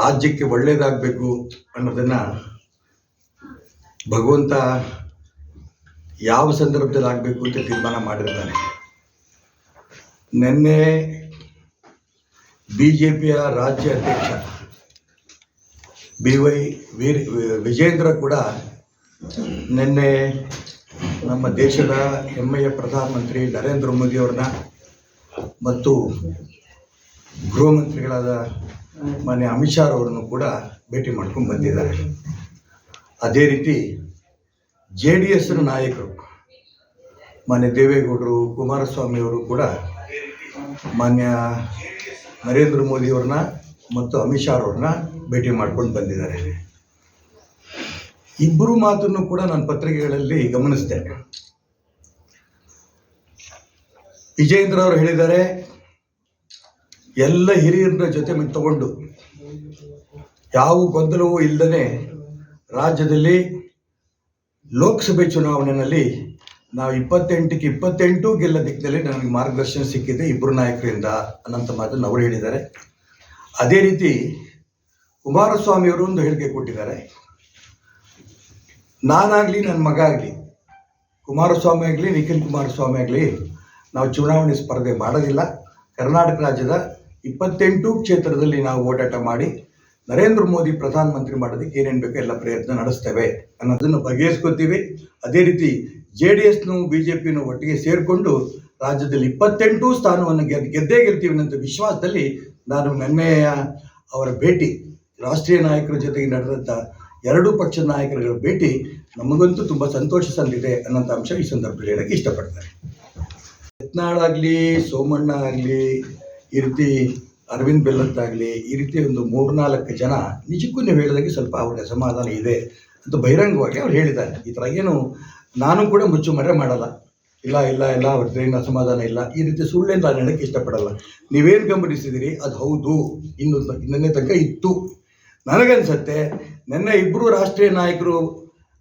ರಾಜ್ಯಕ್ಕೆ ಒಳ್ಳೆಯದಾಗಬೇಕು ಅನ್ನೋದನ್ನು ಭಗವಂತ ಯಾವ ಸಂದರ್ಭದಲ್ಲಿ ಆಗಬೇಕು ಅಂತ ತೀರ್ಮಾನ ಮಾಡಿರ್ತಾನೆ. ನಿನ್ನೆ BJPಯ ರಾಜ್ಯ ಅಧ್ಯಕ್ಷ BY ವಿಜೇಂದ್ರ ಕೂಡ ನಿನ್ನೆ ನಮ್ಮ ದೇಶದ ಹೆಮ್ಮೆಯ ಪ್ರಧಾನಮಂತ್ರಿ ನರೇಂದ್ರ ಮೋದಿ ಅವ್ರನ್ನ ಮತ್ತು ಗೃಹ ಮಂತ್ರಿಗಳಾದ ಮಾನ್ಯ ಅಮಿತ್ ಶಾ ಅವರನ್ನು ಕೂಡ ಭೇಟಿ ಮಾಡ್ಕೊಂಡು ಬಂದಿದ್ದಾರೆ. ಅದೇ ರೀತಿ JDSನ ನಾಯಕರು ಮಾನ್ಯ ದೇವೇಗೌಡರು, ಕುಮಾರಸ್ವಾಮಿ ಅವರು ಕೂಡ ಮಾನ್ಯ ನರೇಂದ್ರ ಮೋದಿ ಅವ್ರನ್ನ ಮತ್ತು ಅಮಿತ್ ಶಾ ಅವ್ರನ್ನ ಭೇಟಿ ಮಾಡ್ಕೊಂಡು ಬಂದಿದ್ದಾರೆ. ಇಬ್ಬರು ಮಾತನ್ನು ಕೂಡ ನಾನು ಪತ್ರಿಕೆಗಳಲ್ಲಿ ಗಮನಿಸಿದೆ. ವಿಜೇಂದ್ರ ಅವರು ಹೇಳಿದ್ದಾರೆ, ಎಲ್ಲ ಹಿರಿಯರ ಜೊತೆ ತಗೊಂಡು ಯಾವ ಗೊಂದಲವೂ ಇಲ್ಲದೇ ರಾಜ್ಯದಲ್ಲಿ ಲೋಕಸಭೆ ಚುನಾವಣೆಯಲ್ಲಿ ನಾವು 28ಕ್ಕೆ 28 ಗೆಲ್ಲ ದಿಕ್ಕಿನಲ್ಲಿ ನನಗೆ ಮಾರ್ಗದರ್ಶನ ಸಿಕ್ಕಿದೆ ಇಬ್ಬರು ನಾಯಕರಿಂದ ಅನ್ನೋಂಥ ಮಾತನ್ನು ಅವರು ಹೇಳಿದ್ದಾರೆ. ಅದೇ ರೀತಿ ಕುಮಾರಸ್ವಾಮಿ ಅವರು ಒಂದು ಹೇಳಿಕೆ ಕೊಟ್ಟಿದ್ದಾರೆ. ನಾನಾಗಲಿ ನನ್ನ ಮಗ ಆಗಲಿ, ಕುಮಾರಸ್ವಾಮಿ ಆಗಲಿ ನಿಖಿಲ್ ಕುಮಾರಸ್ವಾಮಿ ಆಗಲಿ, ನಾವು ಚುನಾವಣೆ ಸ್ಪರ್ಧೆ ಮಾಡೋದಿಲ್ಲ. ಕರ್ನಾಟಕ ರಾಜ್ಯದ 28 ಕ್ಷೇತ್ರದಲ್ಲಿ ನಾವು ಓಡಾಟ ಮಾಡಿ ನರೇಂದ್ರ ಮೋದಿ ಪ್ರಧಾನಮಂತ್ರಿ ಮಾಡೋದಕ್ಕೆ ಏನೇನು ಬೇಕೋ ಎಲ್ಲ ಪ್ರಯತ್ನ ನಡೆಸ್ತೇವೆ ಅನ್ನೋದನ್ನು ಬಗೆಹರಿಸ್ಕೊತೀವಿ. ಅದೇ ರೀತಿ JDSನು BJPನೂ ಒಟ್ಟಿಗೆ ಸೇರಿಕೊಂಡು ರಾಜ್ಯದಲ್ಲಿ 28 ಸ್ಥಾನವನ್ನು ಗೆದ್ದೇ ಗೆಲ್ತೀವಿ ಅನ್ನೋ ವಿಶ್ವಾಸದಲ್ಲಿ ನಾನು ನಿನ್ನೆಯ ಅವರ ಭೇಟಿ, ರಾಷ್ಟ್ರೀಯ ನಾಯಕರ ಜೊತೆಗೆ ನಡೆದಂಥ ಎರಡೂ ಪಕ್ಷದ ನಾಯಕರುಗಳ ಭೇಟಿ ನಮಗಂತೂ ತುಂಬ ಸಂತೋಷ ತಂದಿದೆ ಅನ್ನೋಂಥ ಅಂಶ ಈ ಸಂದರ್ಭದಲ್ಲಿ ಹೇಳೋಕ್ಕೆ ಇಷ್ಟಪಡ್ತಾರೆ. ಯತ್ನಾಳ್ ಆಗಲಿ, ಸೋಮಣ್ಣ ಆಗಲಿ, ಈ ರೀತಿ ಅರವಿಂದ್ ಬೆಲ್ಲತ್ತಾಗಲಿ, ಈ ರೀತಿ ಒಂದು 3-4 ಜನ ನಿಜಕ್ಕೂ ನೀವು ಹೇಳಿದಾಗೆ ಸ್ವಲ್ಪ ಅವ್ರಿಗೆ ಅಸಮಾಧಾನ ಇದೆ ಅಂತ ಬಹಿರಂಗವಾಗಿ ಅವ್ರು ಹೇಳಿದ್ದಾರೆ. ಈ ಥರ ಏನು ನಾನು ಕೂಡ ಮುಚ್ಚುಮರೆ ಮಾಡಲ್ಲ, ಇಲ್ಲ ಇಲ್ಲ ಇಲ್ಲ ಅವ್ರದ್ದೇನು ಅಸಮಾಧಾನ ಇಲ್ಲ, ಈ ರೀತಿ ಸುಳ್ಳೇನು ನಾನು ಹೇಳೋಕ್ಕೆ ಇಷ್ಟಪಡಲ್ಲ. ನೀವೇನು ಗಮನಿಸಿದಿರಿ ಅದು ಹೌದು, ನಿನ್ನೆ ತನಕ ಇತ್ತು. ನನಗನ್ಸುತ್ತೆ ನಿನ್ನೆ ಇಬ್ಬರು ರಾಷ್ಟ್ರೀಯ ನಾಯಕರು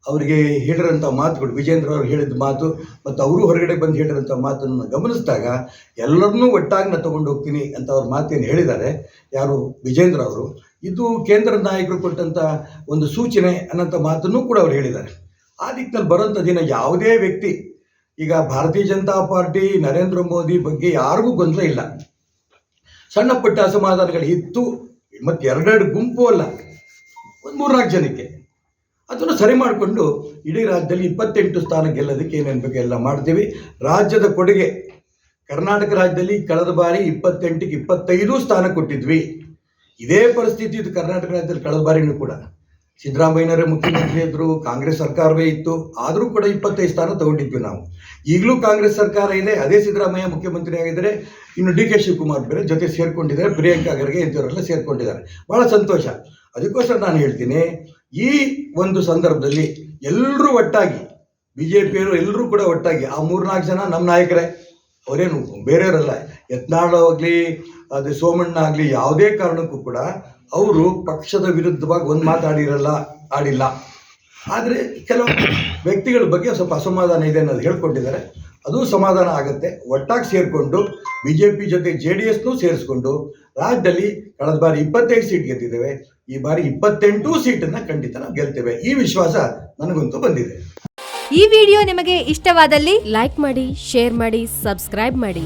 ಅವರಿಗೆ ಹೇಳಿರೋಂಥ ಮಾತುಗಳು, ವಿಜೇಂದ್ರ ಅವರು ಹೇಳಿದ ಮಾತು ಮತ್ತು ಅವರು ಹೊರಗಡೆ ಬಂದು ಹೇಳಿರೋಂಥ ಮಾತನ್ನು ಗಮನಿಸಿದಾಗ ಎಲ್ಲರನ್ನೂ ಒಟ್ಟಾಗಿ ನಾನು ತೊಗೊಂಡು ಹೋಗ್ತೀನಿ ಅಂತ ಅವ್ರ ಮಾತೇನು ಹೇಳಿದ್ದಾರೆ ಯಾರು ವಿಜೇಂದ್ರ ಅವರು, ಇದು ಕೇಂದ್ರ ನಾಯಕರು ಕೊಟ್ಟಂಥ ಒಂದು ಸೂಚನೆ ಅನ್ನೋಂಥ ಮಾತನ್ನು ಕೂಡ ಅವ್ರು ಹೇಳಿದ್ದಾರೆ. ಆ ದಿಕ್ಕಿನಲ್ಲಿ ಬರೋಂಥ ದಿನ ಯಾವುದೇ ವ್ಯಕ್ತಿ, ಈಗ ಭಾರತೀಯ ಜನತಾ ಪಾರ್ಟಿ ನರೇಂದ್ರ ಮೋದಿ ಬಗ್ಗೆ ಯಾರಿಗೂ ಗೊಂದಲ ಇಲ್ಲ. ಸಣ್ಣ ಪುಟ್ಟ ಅಸಮಾಧಾನಗಳು ಇತ್ತು, ಮತ್ತು 2 ಗುಂಪು ಅಲ್ಲ, ಒಂದು 3-4 ಜನಕ್ಕೆ ಅದನ್ನು ಸರಿ ಮಾಡಿಕೊಂಡು ಇಡೀ ರಾಜ್ಯದಲ್ಲಿ 28 ಸ್ಥಾನ ಗೆಲ್ಲೋದಕ್ಕೆ ಏನೇನು ಬೇಕು ಎಲ್ಲ ಮಾಡ್ತೀವಿ. ರಾಜ್ಯದ ಕೊಡುಗೆ, ಕರ್ನಾಟಕ ರಾಜ್ಯದಲ್ಲಿ ಕಳೆದ ಬಾರಿ 28ಕ್ಕೆ 25 ಸ್ಥಾನ ಕೊಟ್ಟಿದ್ವಿ. ಇದೇ ಪರಿಸ್ಥಿತಿ ಇದು ಕರ್ನಾಟಕ ರಾಜ್ಯದಲ್ಲಿ ಕಳೆದ ಬಾರಿನೂ ಕೂಡ ಸಿದ್ದರಾಮಯ್ಯನವರೇ ಮುಖ್ಯಮಂತ್ರಿ ಇದ್ದರು, ಕಾಂಗ್ರೆಸ್ ಸರ್ಕಾರವೇ ಇತ್ತು, ಆದರೂ ಕೂಡ 25 ಸ್ಥಾನ ತಗೊಂಡಿದ್ವಿ ನಾವು. ಈಗಲೂ ಕಾಂಗ್ರೆಸ್ ಸರ್ಕಾರ ಇದೆ, ಅದೇ ಸಿದ್ದರಾಮಯ್ಯ ಮುಖ್ಯಮಂತ್ರಿ ಆಗಿದ್ದಾರೆ, ಇನ್ನು DK ಶಿವಕುಮಾರ್ ಬೇರೆ ಜೊತೆ ಸೇರ್ಕೊಂಡಿದ್ದಾರೆ, ಪ್ರಿಯಾಂಕಾ ಖರ್ಗೆ ಇಂಥವರೆಲ್ಲ ಸೇರ್ಕೊಂಡಿದ್ದಾರೆ. ಭಾಳ ಸಂತೋಷ. ಅದಕ್ಕೋಸ್ಕರ ನಾನು ಹೇಳ್ತೀನಿ, ಈ ಒಂದು ಸಂದರ್ಭದಲ್ಲಿ ಎಲ್ಲರೂ ಒಟ್ಟಾಗಿ, BJPಯವರು ಎಲ್ಲರೂ ಕೂಡ ಒಟ್ಟಾಗಿ, ಆ 3-4 ಜನ ನಮ್ಮ ನಾಯಕರೇ, ಅವರೇನು ಬೇರೆಯವರಲ್ಲ. ಯತ್ನಾಳ್ ಆಗಲಿ, ಅದು ಸೋಮಣ್ಣ ಆಗಲಿ, ಯಾವುದೇ ಕಾರಣಕ್ಕೂ ಕೂಡ ಅವರು ಪಕ್ಷದ ವಿರುದ್ಧವಾಗಿ ಒಂದು ಆಡಿಲ್ಲ. ಆದರೆ ಕೆಲವು ವ್ಯಕ್ತಿಗಳ ಬಗ್ಗೆ ಸ್ವಲ್ಪ ಅಸಮಾಧಾನ ಇದೆ ಅನ್ನೋದು ಹೇಳ್ಕೊಂಡಿದ್ದಾರೆ. ಅದು ಸಮಾಧಾನ ಆಗುತ್ತೆ. ಒಟ್ಟಾಗಿ ಸೇರಿಕೊಂಡು BJP ಜೊತೆ JDSನೂ ಸೇರಿಸ್ಕೊಂಡು ರಾಜ್ಯದಲ್ಲಿ ಕಳೆದ ಬಾರಿ 25 ಸೀಟ್ ಗೆದ್ದಿದ್ದೇವೆ, ಈ ಬಾರಿ 28 ಸೀಟನ್ನು ಖಂಡಿತ ನಾವು ಗೆಲ್ತೇವೆ. ಈ ವಿಶ್ವಾಸ ನನಗಂತೂ ಬಂದಿದೆ. ಈ ವಿಡಿಯೋ ನಿಮಗೆ ಇಷ್ಟವಾದಲ್ಲಿ ಲೈಕ್ ಮಾಡಿ, ಶೇರ್ ಮಾಡಿ, ಸಬ್ಸ್ಕ್ರೈಬ್ ಮಾಡಿ.